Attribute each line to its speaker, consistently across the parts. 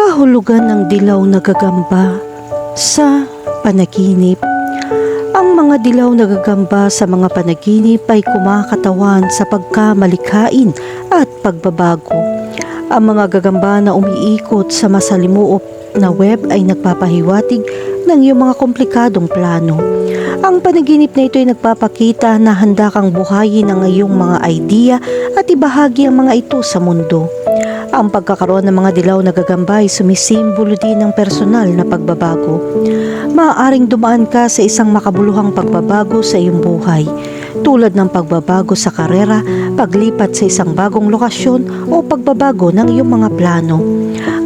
Speaker 1: Kahulugan ng dilaw na gagamba sa panaginip. Ang mga dilaw na gagamba sa mga panaginip ay kumakatawan sa pagkamalikhain at pagbabago. Ang mga gagamba na umiikot sa masalimuot na web ay nagpapahiwatig ng iyong mga komplikadong plano. Ang panaginip na ito ay nagpapakita na handa kang buhayin ang iyong mga idea at ibahagi ang mga ito sa mundo. Ang pagkakaroon ng mga dilaw na gagamba ay sumisimbolo din ng personal na pagbabago. Maaaring dumaan ka sa isang makabuluhang pagbabago sa iyong buhay, tulad ng pagbabago sa karera, paglipat sa isang bagong lokasyon o pagbabago ng iyong mga plano.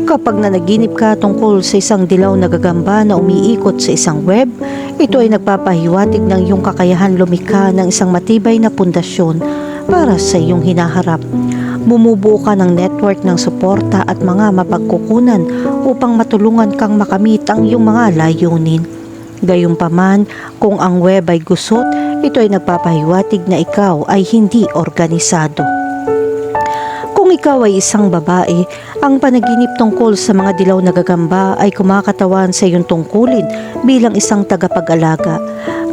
Speaker 1: Kapag nanaginip ka tungkol sa isang dilaw na gagamba na umiikot sa isang web, ito ay nagpapahiwatig ng iyong kakayahan lumikha ng isang matibay na pundasyon para sa iyong hinaharap. Bumubuo ka ng network ng suporta at mga mapagkukunan upang matulungan kang makamit ang iyong mga layunin. Gayunpaman, kung ang web ay gusot, ito ay nagpapahiwatig na ikaw ay hindi organisado. Kung ikaw ay isang babae, ang panaginip tungkol sa mga dilaw na gagamba ay kumakatawan sa iyong tungkulin bilang isang tagapag-alaga.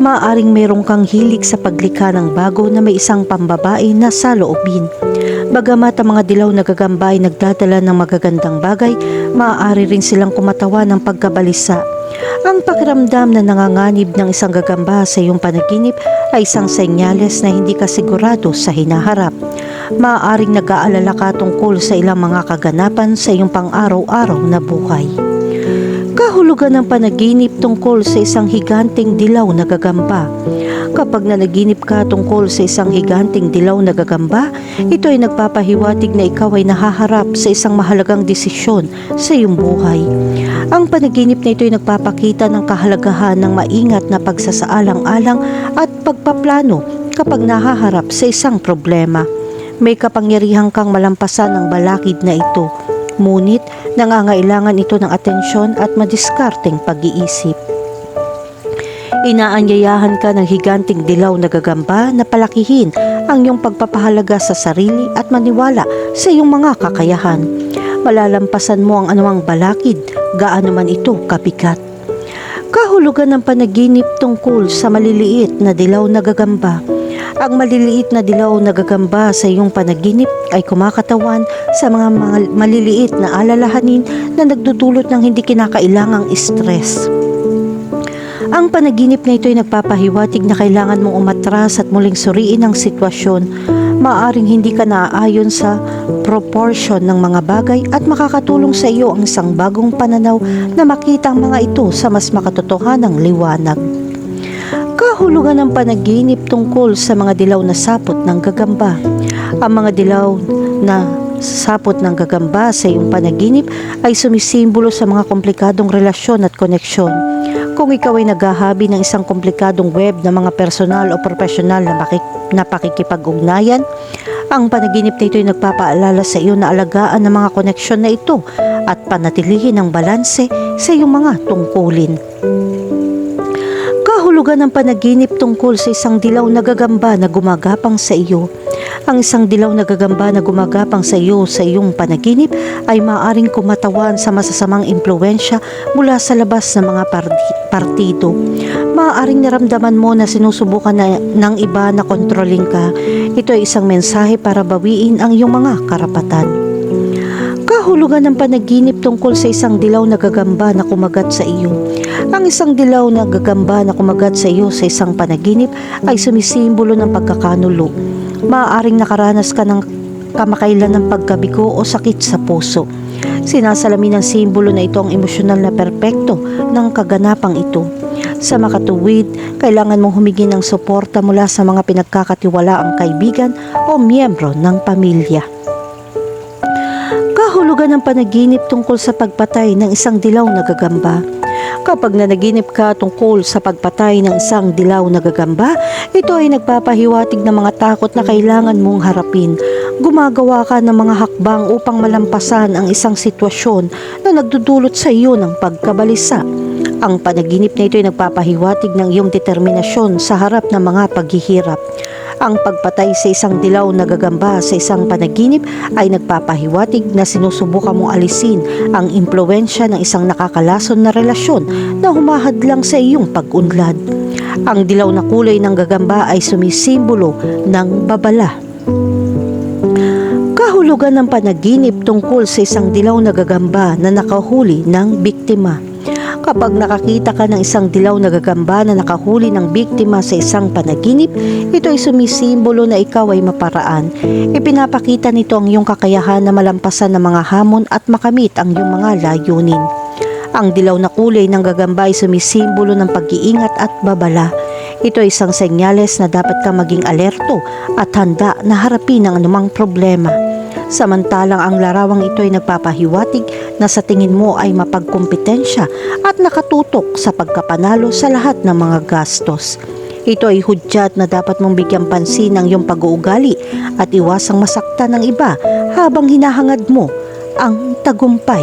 Speaker 1: Maaaring mayroong kang hilig sa paglikha ng bago na may isang pambabae na saloobin. Bagamat ang mga dilaw na gagamba ay nagdadala ng magagandang bagay, maaari rin silang kumatawa ng pagkabalisa. Ang pakiramdam na nanganganib ng isang gagamba sa iyong panaginip ay isang senyales na hindi ka sigurado sa hinaharap. Maaaring nag-aalala ka tungkol sa ilang mga kaganapan sa iyong pang-araw-araw na buhay. Kahulugan ng panaginip tungkol sa isang higanteng dilaw na gagamba. Kapag nanaginip ka tungkol sa isang higanting dilaw na gagamba, ito ay nagpapahiwatig na ikaw ay nahaharap sa isang mahalagang desisyon sa iyong buhay. Ang panaginip na ito ay nagpapakita ng kahalagahan ng maingat na pagsasaalang-alang at pagpaplano kapag nahaharap sa isang problema. May kapangyarihan kang malampasan ang balakid na ito, ngunit nangangailangan ito ng atensyon at madiskarteng pag-iisip. Inaanyayahan ka ng higanting dilaw na gagamba na palakihin ang iyong pagpapahalaga sa sarili at maniwala sa iyong mga kakayahan. Malalampasan mo ang anumang balakid, gaano man ito kabigat. Kahulugan ng panaginip tungkol sa maliliit na dilaw na gagamba. Ang maliliit na dilaw na gagamba sa iyong panaginip ay kumakatawan sa mga maliliit na alalahanin na nagdudulot ng hindi kinakailangang stress. Ang panaginip na ito ay nagpapahiwatig na kailangan mong umatras at muling suriin ang sitwasyon. Maaring hindi ka naaayon sa proportion ng mga bagay at makakatulong sa iyo ang isang bagong pananaw na makita ang mga ito sa mas makatotohanang liwanag. Kahulugan ng panaginip tungkol sa mga dilaw na sapot ng gagamba. Ang mga dilaw na sapot ng gagamba sa iyong panaginip ay sumisimbolo sa mga komplikadong relasyon at koneksyon. Kung ikaw ay naghahabi ng isang komplikadong web na mga personal o profesional na pakikipag-ugnayan, ang panaginip na ito ay nagpapaalala sa iyo na alagaan ang mga koneksyon na ito at panatilihin ang balanse sa iyong mga tungkulin. Kahulugan ng panaginip tungkol sa isang dilaw na gagamba na gumagapang sa iyo. Ang isang dilaw na gagamba na gumagapang sa iyo sa iyong panaginip ay maaaring kumatawan sa masasamang impluwensya mula sa labas ng mga partido. Maaaring naramdaman mo na sinusubukan ng iba na kontrolin ka. Ito ay isang mensahe para bawiin ang iyong mga karapatan. Kahulugan ng panaginip tungkol sa isang dilaw na gagamba na kumagat sa iyo. Ang isang dilaw na gagamba na kumagat sa iyo sa isang panaginip ay sumisimbolo ng pagkakanulo. Maaaring nakaranas ka ng kamakailan ng pagkabigo o sakit sa puso. Sinasalamin ng simbolo na ito ang emosyonal na perpekto ng kaganapang ito. Sa makatuwid, kailangan mong humingi ng suporta mula sa mga pinagkakatiwalaang kaibigan o miyembro ng pamilya. Kahulugan ng panaginip tungkol sa pagpatay ng isang dilaw na gagamba. Kapag nanaginip ka tungkol sa pagpatay ng isang dilaw na gagamba, ito ay nagpapahiwatig ng mga takot na kailangan mong harapin. Gumagawa ka ng mga hakbang upang malampasan ang isang sitwasyon na nagdudulot sa iyo ng pagkabalisa. Ang panaginip na ito ay nagpapahiwatig ng iyong determinasyon sa harap ng mga paghihirap. Ang pagpatay sa isang dilaw na gagamba sa isang panaginip ay nagpapahiwatig na sinusubukan mong alisin ang impluwensya ng isang nakakalason na relasyon na humahadlang sa iyong pag-unlad. Ang dilaw na kulay ng gagamba ay sumisimbolo ng babala. Kahulugan ng panaginip tungkol sa isang dilaw na gagamba na nakahuli ng biktima. Kapag nakakita ka ng isang dilaw na gagamba na nakahuli ng biktima sa isang panaginip, ito ay sumisimbolo na ikaw ay maparaan. Ipinapakita nito ang iyong kakayahan na malampasan ng mga hamon at makamit ang iyong mga layunin. Ang dilaw na kulay ng gagamba ay sumisimbolo ng pag-iingat at babala. Ito ay isang senyales na dapat ka maging alerto at handa na harapin ang anumang problema. Samantalang ang larawang ito ay nagpapahiwatig na sa tingin mo ay mapagkumpetensya at nakatutok sa pagkapanalo sa lahat ng mga gastos. Ito ay hudyat na dapat mong bigyang pansin ang iyong pag-uugali at iwasang masaktan ng iba habang hinahangad mo ang tagumpay.